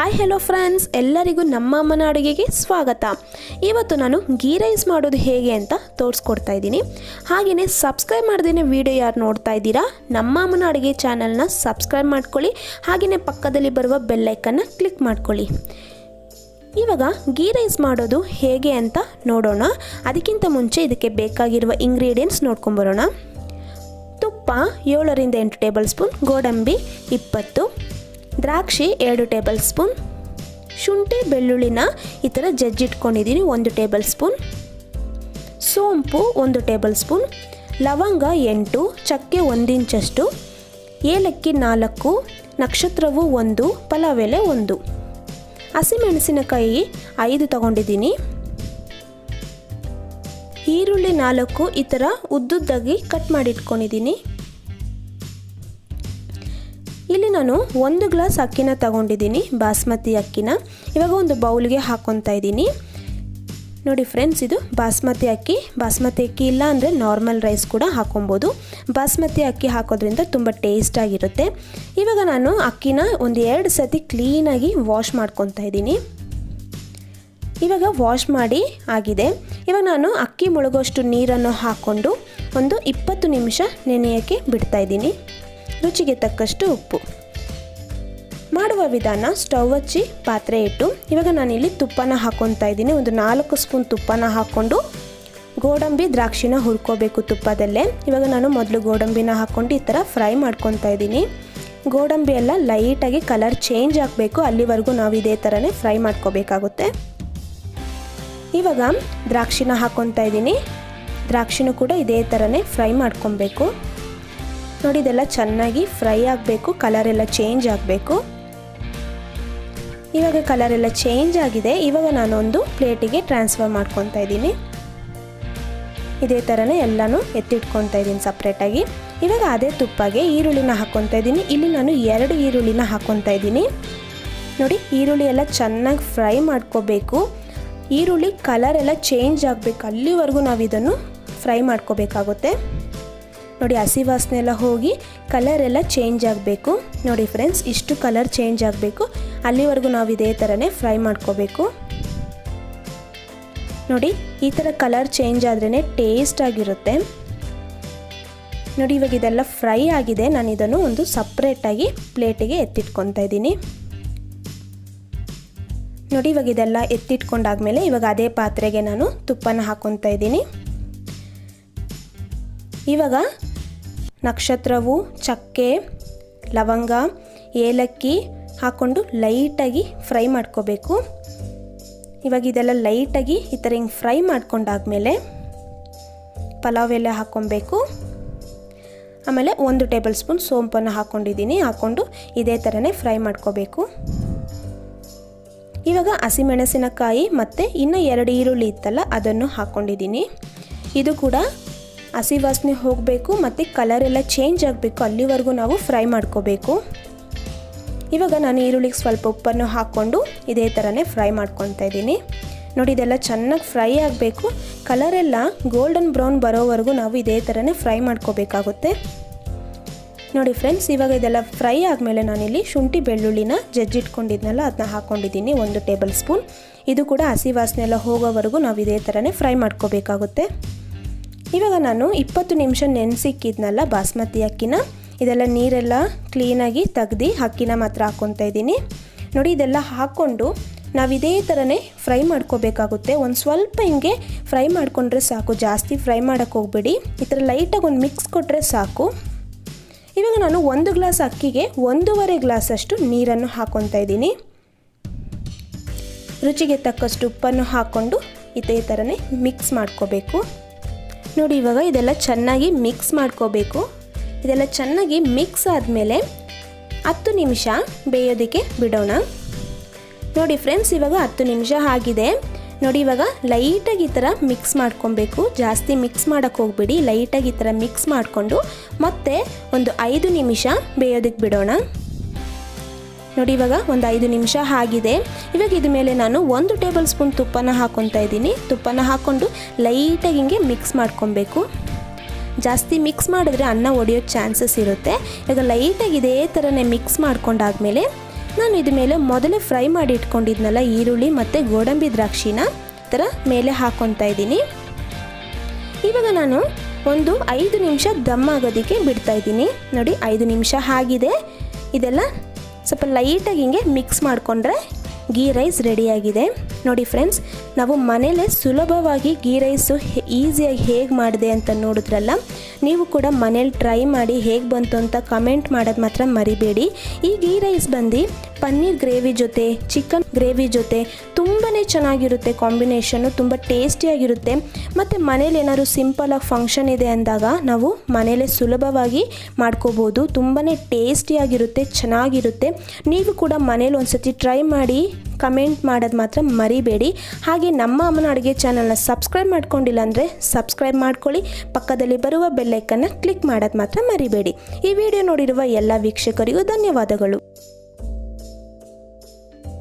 Hi hello friends, ಎಲ್ಲರಿಗೂ ನಮ್ಮ ಅಮ್ಮನ ಅಡುಗೆಗೆ ಸ್ವಾಗತ. ಇವತ್ತು ನಾನು ಗೀ ರೈಸ್ ಮಾಡೋದು ಹೇಗೆ ಅಂತ ತೋರಿಸ್ಕೊಡ್ತಾ ಇದ್ದೀನಿ. ಹಾಗೆಯೇ ಸಬ್ಸ್ಕ್ರೈಬ್ ಮಾಡ್ದೇನೆ ವಿಡಿಯೋ ಯಾರು ನೋಡ್ತಾ ಇದ್ದೀರಾ, ನಮ್ಮ ಅಮ್ಮನ ಅಡುಗೆ ಚಾನಲ್ನ ಸಬ್ಸ್ಕ್ರೈಬ್ ಮಾಡ್ಕೊಳ್ಳಿ. ಹಾಗೆಯೇ ಪಕ್ಕದಲ್ಲಿ ಬರುವ ಬೆಲ್ ಐಕನ್ನ ಕ್ಲಿಕ್ ಮಾಡ್ಕೊಳ್ಳಿ. ಇವಾಗ ಗೀ ರೈಸ್ ಮಾಡೋದು ಹೇಗೆ ಅಂತ ನೋಡೋಣ. ಅದಕ್ಕಿಂತ ಮುಂಚೆ ಇದಕ್ಕೆ ಬೇಕಾಗಿರುವ ಇಂಗ್ರೀಡಿಯೆಂಟ್ಸ್ ನೋಡ್ಕೊಂಬರೋಣ. ತುಪ್ಪ 7ರಿಂದ 8 ಟೇಬಲ್ ಸ್ಪೂನ್, ಗೋಡಂಬಿ 20, ದ್ರಾಕ್ಷಿ 2 ಟೇಬಲ್ ಸ್ಪೂನ್, ಶುಂಠಿ ಬೆಳ್ಳುಳ್ಳಿನ ಈ ಥರ ಜಜ್ಜಿಟ್ಕೊಂಡಿದ್ದೀನಿ 1 ಟೇಬಲ್ ಸ್ಪೂನ್, ಸೋಂಪು 1 ಟೇಬಲ್ ಸ್ಪೂನ್, ಲವಂಗ 8, ಚಕ್ಕೆ 1 ಇಂಚಷ್ಟು, ಏಲಕ್ಕಿ 4, ನಕ್ಷತ್ರವು 1, ಪಲಾವ್ ಎಲೆ 1, ಹಸಿಮೆಣಸಿನಕಾಯಿ 5 ತಗೊಂಡಿದ್ದೀನಿ, ಈರುಳ್ಳಿ 4 ಈ ಥರ ಉದ್ದುದ್ದಾಗಿ ಕಟ್ ಮಾಡಿಟ್ಕೊಂಡಿದ್ದೀನಿ. ಇಲ್ಲಿ ನಾನು 1 ಗ್ಲಾಸ್ ಅಕ್ಕಿನ ತಗೊಂಡಿದ್ದೀನಿ, ಬಾಸ್ಮತಿ ಅಕ್ಕಿನ. ಇವಾಗ ಒಂದು ಬೌಲ್ಗೆ ಹಾಕ್ಕೊತಾ ಇದ್ದೀನಿ. ನೋಡಿ ಫ್ರೆಂಡ್ಸ್, ಇದು ಬಾಸ್ಮತಿ ಅಕ್ಕಿ. ಬಾಸ್ಮತಿ ಅಕ್ಕಿ ಇಲ್ಲ ಅಂದರೆ ನಾರ್ಮಲ್ ರೈಸ್ ಕೂಡ ಹಾಕೊಬೋದು. ಬಾಸ್ಮತಿ ಅಕ್ಕಿ ಹಾಕೋದ್ರಿಂದ ತುಂಬ ಟೇಸ್ಟಾಗಿರುತ್ತೆ. ಇವಾಗ ನಾನು ಅಕ್ಕಿನ 1-2 ಸತಿ ಕ್ಲೀನಾಗಿ ವಾಶ್ ಮಾಡ್ಕೊತಾ ಇದ್ದೀನಿ. ಇವಾಗ ವಾಶ್ ಮಾಡಿ ಆಗಿದೆ. ಇವಾಗ ನಾನು ಅಕ್ಕಿ ಮುಳುಗೋಷ್ಟು ನೀರನ್ನು ಹಾಕ್ಕೊಂಡು ಒಂದು 20 ನಿಮಿಷ ನೆನೆಯೋಕ್ಕೆ ಬಿಡ್ತಾ ಇದ್ದೀನಿ. ರುಚಿಗೆ ತಕ್ಕಷ್ಟು ಉಪ್ಪು. ಮಾಡುವ ವಿಧಾನ: ಸ್ಟವ್ ಹಚ್ಚಿ ಪಾತ್ರೆ ಇಟ್ಟು ಇವಾಗ ನಾನಿಲ್ಲಿ ತುಪ್ಪನ ಹಾಕ್ಕೊತಾ ಇದ್ದೀನಿ. ಒಂದು 4 ಸ್ಪೂನ್ ತುಪ್ಪನ ಹಾಕ್ಕೊಂಡು ಗೋಡಂಬಿ ದ್ರಾಕ್ಷಿನ ಹುರ್ಕೋಬೇಕು ತುಪ್ಪದಲ್ಲೇ. ಇವಾಗ ನಾನು ಮೊದಲು ಗೋಡಂಬಿನ ಹಾಕ್ಕೊಂಡು ಈ ಥರ ಫ್ರೈ ಮಾಡ್ಕೊತಾ ಇದ್ದೀನಿ. ಗೋಡಂಬಿ ಎಲ್ಲ ಲೈಟಾಗಿ ಕಲರ್ ಚೇಂಜ್ ಆಗಬೇಕು, ಅಲ್ಲಿವರೆಗೂ ನಾವು ಇದೇ ಥರನೇ ಫ್ರೈ ಮಾಡ್ಕೋಬೇಕಾಗುತ್ತೆ. ಇವಾಗ ದ್ರಾಕ್ಷಿನ ಹಾಕ್ಕೊತಾ ಇದ್ದೀನಿ. ದ್ರಾಕ್ಷಿನೂ ಕೂಡ ಇದೇ ಥರನೇ ಫ್ರೈ ಮಾಡ್ಕೊಬೇಕು. ನೋಡಿ, ಇದೆಲ್ಲ ಚೆನ್ನಾಗಿ ಫ್ರೈ ಆಗಬೇಕು, ಕಲರ್ ಎಲ್ಲ ಚೇಂಜ್ ಆಗಬೇಕು. ಇವಾಗ ಕಲರ್ ಎಲ್ಲ ಚೇಂಜ್ ಆಗಿದೆ. ಇವಾಗ ನಾನೊಂದು ಪ್ಲೇಟಿಗೆ ಟ್ರಾನ್ಸ್ಫರ್ ಮಾಡ್ಕೊತಾ ಇದ್ದೀನಿ. ಇದೇ ಥರನೇ ಎಲ್ಲನೂ ಎತ್ತಿಟ್ಕೊತಾ ಇದ್ದೀನಿ ಸಪ್ರೇಟಾಗಿ. ಇವಾಗ ಅದೇ ತುಪ್ಪಗೆ ಈರುಳ್ಳಿನ ಹಾಕ್ಕೊತಾ ಇದ್ದೀನಿ. ಇಲ್ಲಿ ನಾನು 2 ಈರುಳ್ಳಿನ ಹಾಕ್ಕೊತಾ ಇದ್ದೀನಿ. ನೋಡಿ, ಈರುಳ್ಳಿ ಎಲ್ಲ ಚೆನ್ನಾಗಿ ಫ್ರೈ ಮಾಡ್ಕೋಬೇಕು. ಈರುಳ್ಳಿ ಕಲರ್ ಎಲ್ಲ ಚೇಂಜ್ ಆಗಬೇಕು, ಅಲ್ಲಿವರೆಗೂ ನಾವು ಇದನ್ನು ಫ್ರೈ ಮಾಡ್ಕೋಬೇಕಾಗುತ್ತೆ. ನೋಡಿ, ಹಸಿ ವಾಸನೆ ಎಲ್ಲ ಹೋಗಿ ಕಲರ್ ಎಲ್ಲ ಚೇಂಜ್ ಆಗಬೇಕು. ನೋಡಿ ಫ್ರೆಂಡ್ಸ್, ಇಷ್ಟು ಕಲರ್ ಚೇಂಜ್ ಆಗಬೇಕು, ಅಲ್ಲಿವರೆಗೂ ನಾವು ಇದೇ ಥರನೇ ಫ್ರೈ ಮಾಡ್ಕೋಬೇಕು. ನೋಡಿ, ಈ ಥರ ಕಲರ್ ಚೇಂಜ್ ಆದ್ರೇ ಟೇಸ್ಟ್ ಆಗಿರುತ್ತೆ. ನೋಡಿ, ಇವಾಗ ಇದೆಲ್ಲ ಫ್ರೈ ಆಗಿದೆ. ನಾನು ಇದನ್ನು ಒಂದು ಸಪ್ರೇಟಾಗಿ ಪ್ಲೇಟಿಗೆ ಎತ್ತಿಟ್ಕೊತಾ ಇದ್ದೀನಿ. ನೋಡಿ, ಇವಾಗ ಇದೆಲ್ಲ ಎತ್ತಿಟ್ಕೊಂಡಾದ್ಮೇಲೆ ಇವಾಗ ಅದೇ ಪಾತ್ರೆಗೆ ನಾನು ತುಪ್ಪನ ಹಾಕ್ಕೊತಾ ಇದ್ದೀನಿ. ಇವಾಗ ನಕ್ಷತ್ರವು, ಚಕ್ಕೆ, ಲವಂಗ, ಏಲಕ್ಕಿ ಹಾಕ್ಕೊಂಡು ಲೈಟಾಗಿ ಫ್ರೈ ಮಾಡ್ಕೋಬೇಕು. ಇವಾಗ ಇದೆಲ್ಲ ಲೈಟಾಗಿ ಈ ಥರ ಹಿಂಗೆ ಫ್ರೈ ಮಾಡ್ಕೊಂಡಾದ್ಮೇಲೆ ಪಲಾವ್ ಎಲೆ ಹಾಕ್ಕೊಬೇಕು. ಆಮೇಲೆ 1 ಟೇಬಲ್ ಸ್ಪೂನ್ ಸೋಂಪನ್ನು ಹಾಕ್ಕೊಂಡಿದ್ದೀನಿ. ಹಾಕ್ಕೊಂಡು ಇದೇ ಥರನೇ ಫ್ರೈ ಮಾಡ್ಕೋಬೇಕು. ಇವಾಗ ಹಸಿಮೆಣಸಿನಕಾಯಿ ಮತ್ತು ಇನ್ನು 2 ಈರುಳ್ಳಿ ಇತ್ತಲ್ಲ, ಅದನ್ನು ಹಾಕ್ಕೊಂಡಿದ್ದೀನಿ. ಇದು ಕೂಡ ಹಸಿ ವಾಸನೆ ಹೋಗಬೇಕು ಮತ್ತು ಕಲರ್ ಎಲ್ಲ ಚೇಂಜ್ ಆಗಬೇಕು, ಅಲ್ಲಿವರೆಗೂ ನಾವು ಫ್ರೈ ಮಾಡ್ಕೋಬೇಕು. ಇವಾಗ ನಾನು ಈರುಳ್ಳಿಗೆ ಸ್ವಲ್ಪ ಉಪ್ಪನ್ನು ಹಾಕ್ಕೊಂಡು ಇದೇ ಥರನೇ ಫ್ರೈ ಮಾಡ್ಕೊತಾ ಇದ್ದೀನಿ. ನೋಡಿ, ಇದೆಲ್ಲ ಚೆನ್ನಾಗಿ ಫ್ರೈ ಆಗಬೇಕು, ಕಲರ್ ಎಲ್ಲ ಗೋಲ್ಡನ್ ಬ್ರೌನ್ ಬರೋವರೆಗೂ ನಾವು ಇದೇ ಥರನೇ ಫ್ರೈ ಮಾಡ್ಕೋಬೇಕಾಗುತ್ತೆ. ನೋಡಿ ಫ್ರೆಂಡ್ಸ್, ಇವಾಗ ಇದೆಲ್ಲ ಫ್ರೈ ಆದಮೇಲೆ ನಾನಿಲ್ಲಿ ಶುಂಠಿ ಬೆಳ್ಳುಳ್ಳಿನ ಜಜ್ಜಿಟ್ಕೊಂಡಿದ್ನಲ್ಲ, ಅದನ್ನ ಹಾಕ್ಕೊಂಡಿದ್ದೀನಿ 1 ಟೇಬಲ್ ಸ್ಪೂನ್. ಇದು ಕೂಡ ಹಸಿ ವಾಸನೆ ಎಲ್ಲ ಹೋಗೋವರೆಗೂ ನಾವು ಇದೇ ಥರನೇ ಫ್ರೈ ಮಾಡ್ಕೋಬೇಕಾಗುತ್ತೆ. ಇವಾಗ ನಾನು 20 ನಿಮಿಷ ನೆನೆಸಿಕ್ಕಿದ್ನಲ್ಲ ಬಾಸ್ಮತಿ ಅಕ್ಕಿನ, ಇದೆಲ್ಲ ನೀರೆಲ್ಲ ಕ್ಲೀನಾಗಿ ತೆಗ್ದು ಅಕ್ಕಿನ ಮಾತ್ರ ಹಾಕ್ಕೊತಾ ಇದ್ದೀನಿ. ನೋಡಿ, ಇದೆಲ್ಲ ಹಾಕ್ಕೊಂಡು ನಾವು ಇದೇ ಥರನೇ ಫ್ರೈ ಮಾಡ್ಕೋಬೇಕಾಗುತ್ತೆ. ಒಂದು ಸ್ವಲ್ಪ ಹಿಂಗೆ ಫ್ರೈ ಮಾಡಿಕೊಂಡ್ರೆ ಸಾಕು, ಜಾಸ್ತಿ ಫ್ರೈ ಮಾಡೋಕ್ಕೆ ಹೋಗ್ಬೇಡಿ. ಈ ಥರ ಲೈಟಾಗಿ ಒಂದು ಮಿಕ್ಸ್ ಕೊಟ್ಟರೆ ಸಾಕು. ಇವಾಗ ನಾನು 1 ಗ್ಲಾಸ್ ಅಕ್ಕಿಗೆ 1.5 ಗ್ಲಾಸಷ್ಟು ನೀರನ್ನು ಹಾಕ್ಕೊತಾ ಇದ್ದೀನಿ. ರುಚಿಗೆ ತಕ್ಕಷ್ಟು ಉಪ್ಪನ್ನು ಹಾಕ್ಕೊಂಡು ಇದೇ ಥರನೇ ಮಿಕ್ಸ್ ಮಾಡ್ಕೋಬೇಕು. ನೋಡಿ, ಇವಾಗ ಇದೆಲ್ಲ ಚೆನ್ನಾಗಿ ಮಿಕ್ಸ್ ಮಾಡ್ಕೋಬೇಕು. ಇದೆಲ್ಲ ಚೆನ್ನಾಗಿ ಮಿಕ್ಸ್ ಆದಮೇಲೆ 10 ನಿಮಿಷ ಬೇಯೋದಕ್ಕೆ ಬಿಡೋಣ. ನೋಡಿ ಫ್ರೆಂಡ್ಸ್, ಇವಾಗ 10 ನಿಮಿಷ ಆಗಿದೆ. ನೋಡಿ, ಇವಾಗ ಲೈಟಾಗಿ ಈ ಥರ ಮಿಕ್ಸ್ ಮಾಡ್ಕೊಬೇಕು, ಜಾಸ್ತಿ ಮಿಕ್ಸ್ ಮಾಡೋಕ್ಕೆ ಹೋಗ್ಬಿಡಿ. ಲೈಟಾಗಿ ಈ ಥರ ಮಿಕ್ಸ್ ಮಾಡಿಕೊಂಡು ಮತ್ತೆ ಒಂದು 5 ನಿಮಿಷ ಬೇಯೋದಕ್ಕೆ ಬಿಡೋಣ. ನೋಡಿ, ಇವಾಗ ಒಂದು 5 ನಿಮಿಷ ಆಗಿದೆ. ಇವಾಗ ಇದ್ರ ಮೇಲೆ ನಾನು 1 ಟೇಬಲ್ ಸ್ಪೂನ್ ತುಪ್ಪನ ಹಾಕ್ಕೊತಾ ಇದ್ದೀನಿ. ತುಪ್ಪನ ಹಾಕ್ಕೊಂಡು ಲೈಟಾಗಿ ಹಿಂಗೆ ಮಿಕ್ಸ್ ಮಾಡ್ಕೊಬೇಕು. ಜಾಸ್ತಿ ಮಿಕ್ಸ್ ಮಾಡಿದ್ರೆ ಅನ್ನ ಒಡೆಯೋ ಚಾನ್ಸಸ್ ಇರುತ್ತೆ. ಈಗ ಲೈಟಾಗಿ ಇದೇ ಥರನೇ ಮಿಕ್ಸ್ ಮಾಡ್ಕೊಂಡಾದ್ಮೇಲೆ ನಾನು ಇದ್ರ ಮೇಲೆ ಮೊದಲೇ ಫ್ರೈ ಮಾಡಿ ಇಟ್ಕೊಂಡಿದ್ನಲ್ಲ ಈರುಳ್ಳಿ ಮತ್ತು ಗೋಡಂಬಿ ದ್ರಾಕ್ಷಿನ ಥರ ಮೇಲೆ ಹಾಕ್ಕೊತಾ ಇದ್ದೀನಿ. ಇವಾಗ ನಾನು ಒಂದು 5 ನಿಮಿಷ ದಮ್ ಆಗೋದಕ್ಕೆ ಬಿಡ್ತಾ ಇದ್ದೀನಿ. ನೋಡಿ 5 ನಿಮಿಷ ಆಗಿದೆ. ಇದೆಲ್ಲ ಸ್ವಲ್ಪ ಲೈಟಾಗಿ ಹಿಂಗೆ ಮಿಕ್ಸ್ ಮಾಡಿಕೊಂಡ್ರೆ ಗೀ ರೈಸ್ ರೆಡಿಯಾಗಿದೆ. ನೋಡಿ ಫ್ರೆಂಡ್ಸ್, ನಾವು ಮನೇಲೇ ಸುಲಭವಾಗಿ ಗೀ ರೈಸು ಈಸಿಯಾಗಿ ಹೇಗೆ ಮಾಡಿದೆ ಅಂತ ನೋಡಿದ್ರಲ್ಲ. ನೀವು ಕೂಡ ಮನೇಲಿ ಟ್ರೈ ಮಾಡಿ ಹೇಗೆ ಬಂತು ಅಂತ ಕಮೆಂಟ್ ಮಾಡೋದು ಮಾತ್ರ ಮರಿಬೇಡಿ. ಈ ಗೀ ರೈಸ್ ಬಂದು ಪನ್ನೀರ್ ಗ್ರೇವಿ ಜೊತೆ ಚಿಕನ್ ಗ್ರೇವಿ ಜೊತೆ ತುಂಬಾ ಚೆನ್ನಾಗಿರುತ್ತೆ. ಕಾಂಬಿನೇಷನ್ನು ತುಂಬ ಟೇಸ್ಟಿಯಾಗಿರುತ್ತೆ. ಮತ್ತು ಮನೇಲಿ ಏನಾದ್ರು ಸಿಂಪಲಾಗಿ ಫಂಕ್ಷನ್ ಇದೆ ಅಂದಾಗ ನಾವು ಮನೇಲೇ ಸುಲಭವಾಗಿ ಮಾಡ್ಕೋಬೋದು. ತುಂಬಾ ಟೇಸ್ಟಿಯಾಗಿರುತ್ತೆ, ಚೆನ್ನಾಗಿರುತ್ತೆ. ನೀವು ಕೂಡ ಮನೇಲಿ ಒಂದ್ಸತಿ ಟ್ರೈ ಮಾಡಿ ಕಮೆಂಟ್ ಮಾಡೋದು ಮಾತ್ರ ಮರಿಬೇಡಿ. ಹಾಗೆ ನಮ್ಮ ಅಮ್ಮನ ಅಡುಗೆ ಚಾನಲ್ನ ಸಬ್ಸ್ಕ್ರೈಬ್ ಮಾಡ್ಕೊಂಡಿಲ್ಲ ಅಂದರೆ ಸಬ್ಸ್ಕ್ರೈಬ್ ಮಾಡ್ಕೊಳ್ಳಿ. ಪಕ್ಕದಲ್ಲಿ ಬರುವ ಬೆಲ್ಲೈಕನ್ನ ಕ್ಲಿಕ್ ಮಾಡೋದು ಮಾತ್ರ ಮರಿಬೇಡಿ. ಈ ವಿಡಿಯೋ ನೋಡಿರುವ ಎಲ್ಲ ವೀಕ್ಷಕರಿಗೂ ಧನ್ಯವಾದಗಳು.